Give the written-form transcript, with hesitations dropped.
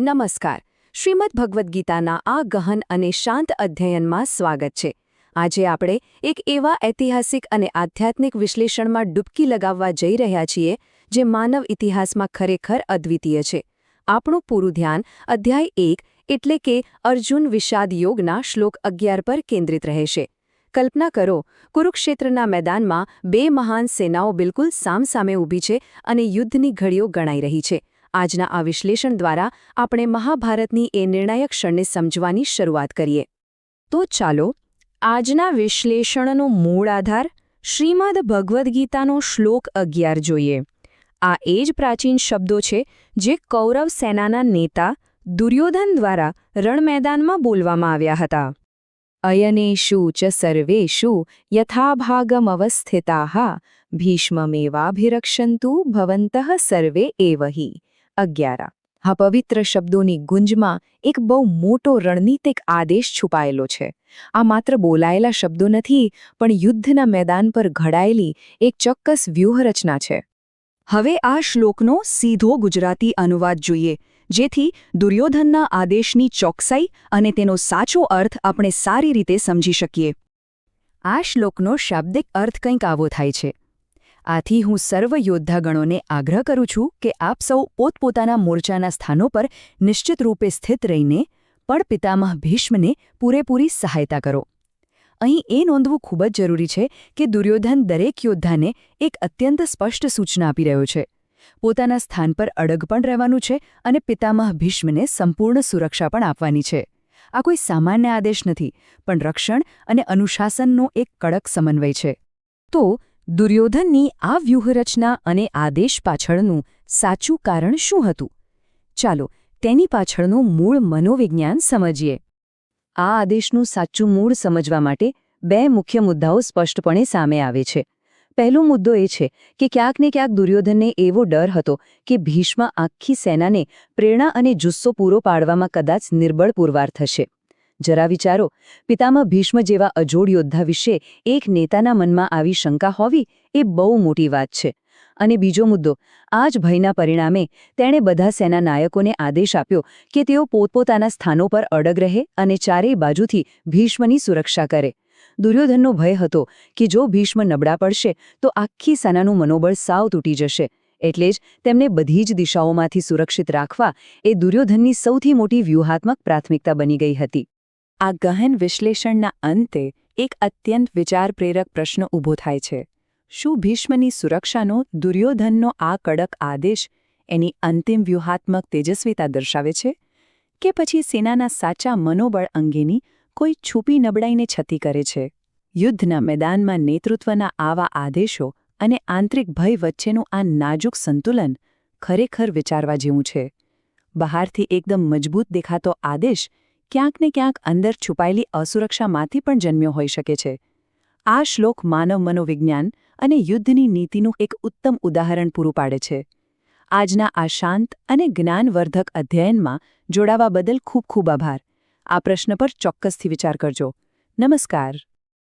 નમસ્કાર. શ્રીમદ ભગવદ્ ગીતાના આ ગહન અને શાંત અધ્યયનમાં સ્વાગત છે. આજે આપણે એક એવા ઐતિહાસિક અને આધ્યાત્મિક વિશ્લેષણમાં ડૂબકી લગાવવા જઈ રહ્યા છીએ જે માનવ ઇતિહાસમાં ખરેખર અદ્વિતીય છે. આપણું પૂરું ધ્યાન અધ્યાય 1 એટલે કે અર્જુન વિષાદ યોગના શ્લોક 11 પર કેન્દ્રિત રહેશે. કલ્પના કરો, કુરુક્ષેત્રના મેદાનમાં બે મહાન સેનાઓ બિલકુલ સામસામે ઊભી છે અને યુદ્ધની ઘડીઓ ગણાઈ રહી છે. આજના આ વિશ્લેષણ દ્વારા આપણે મહાભારતની એ નિર્ણાયક ક્ષણને સમજવાની શરૂઆત કરીએ. તો ચાલો, આજના વિશ્લેષણનો મૂળ આધાર શ્રીમદ ભગવદ્ ગીતાનો શ્લોક 11 જોઈએ. આ એ જ પ્રાચીન શબ્દો છે જે કૌરવ સેનાના નેતા દુર્યોધન દ્વારા રણમેદાનમાં બોલવામાં આવ્યા હતા. અયનેષુ ચ સર્વેષુ યથાભાગમવસ્થિતાઃ ભીષ્મમેવાભિરક્ષन्तु ભવन्तઃ સર્વે એવ હિ. 11. આ પવિત્ર શબ્દોની ગુંજમાં એક બહુ મોટો રણનીતિક આદેશ છુપાયેલો છે. આ માત્ર બોલાયેલા શબ્દો નથી, પણ યુદ્ધના મેદાન પર ઘડાયેલી એક ચોક્કસ વ્યૂહરચના છે. હવે આ શ્લોકનો સીધો ગુજરાતી અનુવાદ જોઈએ, જેથી દુર્યોધનના આદેશની ચોકસાઈ અને તેનો સાચો અર્થ આપણે સારી રીતે સમજી શકીએ. આ શ્લોકનો શાબ્દિક અર્થ કંઈક આવો થાય છે. આથી હું સર્વ યોદ્ધાગણોને આગ્રહ કરું છું કે આપ સૌ પોતપોતાના મોરચાના સ્થાનો પર નિશ્ચિત રૂપે સ્થિત રહીને પણ પિતામહ ભીષ્મને પૂરેપૂરી સહાયતા કરો. અહીં એ નોંધવું ખૂબ જ જરૂરી છે કે દુર્યોધન દરેક યોદ્ધાને એક અત્યંત સ્પષ્ટ સૂચના આપી રહ્યો છે. પોતાના સ્થાન પર અડગ પણ રહેવાનું છે અને પિતામહ ભીષ્મને સંપૂર્ણ સુરક્ષા પણ આપવાની છે. આ કોઈ સામાન્ય આદેશ નથી, પણ રક્ષણ અને અનુશાસનનો એક કડક સમન્વય છે. તો દુર્યોધનની આ વ્યૂહરચના અને આદેશ પાછળનું સાચું કારણ શું હતું? ચાલો, તેની પાછળનું મૂળ મનોવિજ્ઞાન સમજીએ. આ આદેશનું સાચું મૂળ સમજવા માટે બે મુખ્ય મુદ્દાઓ સ્પષ્ટપણે સામે આવે છે. પહેલો મુદ્દો એ છે કે ક્યાંક ને ક્યાંક દુર્યોધનને એવો ડર હતો કે ભીષ્મ આખી સેનાને પ્રેરણા અને જુસ્સો પૂરો પાડવામાં કદાચ નિર્બળ પુરવાર થશે. જરા વિચારો, પિતામહ ભીષ્મ જેવા અજોડ યોદ્ધા વિશે એક નેતાના મનમાં આવી શંકા હોવી એ બહુ મોટી વાત છે. અને બીજો મુદ્દો, આ જ ભયના પરિણામે તેણે બધા સેના નાયકોને આદેશ આપ્યો કે તેઓ પોતપોતાના સ્થાનો પર અડગ રહે અને ચારેય બાજુથી ભીષ્મની સુરક્ષા કરે. દુર્યોધનનો ભય હતો કે જો ભીષ્મ નબળા પડશે તો આખી સેનાનું મનોબળ સાવ તૂટી જશે. એટલે જ તેમને બધી જ દિશાઓમાંથી સુરક્ષિત રાખવા એ દુર્યોધનની સૌથી મોટી વ્યૂહાત્મક પ્રાથમિકતા બની ગઈ હતી. આ ગહન વિશ્લેષણના અંતે એક અત્યંત વિચારપ્રેરક પ્રશ્ન ઊભો થાય છે. શું ભીષ્મની સુરક્ષાનો દુર્યોધનનો આ કડક આદેશ એની અંતિમ વ્યૂહાત્મક તેજસ્વીતા દર્શાવે છે, કે પછી સેનાના સાચા મનોબળ અંગેની કોઈ છુપી નબળાઈને છતી કરે છે? યુદ્ધના મેદાનમાં નેતૃત્વના આવા આદેશો અને આંતરિક ભય વચ્ચેનું આ નાજુક સંતુલન ખરેખર વિચારવા જેવું છે. બહારથી એકદમ મજબૂત દેખાતો આદેશ ક્યાંક ને ક્યાંક અંદર છુપાયેલી અસુરક્ષામાંથી પણ જન્મ્યો હોઈ શકે છે. આ શ્લોક માનવ મનોવિજ્ઞાન અને યુદ્ધની નીતિનું એક ઉત્તમ ઉદાહરણ પૂરું પાડે છે. આજના આ શાંત અને જ્ઞાનવર્ધક અધ્યયનમાં જોડાવા બદલ ખૂબ ખૂબ આભાર. આ પ્રશ્ન પર ચોક્કસથી વિચાર કરજો. નમસ્કાર.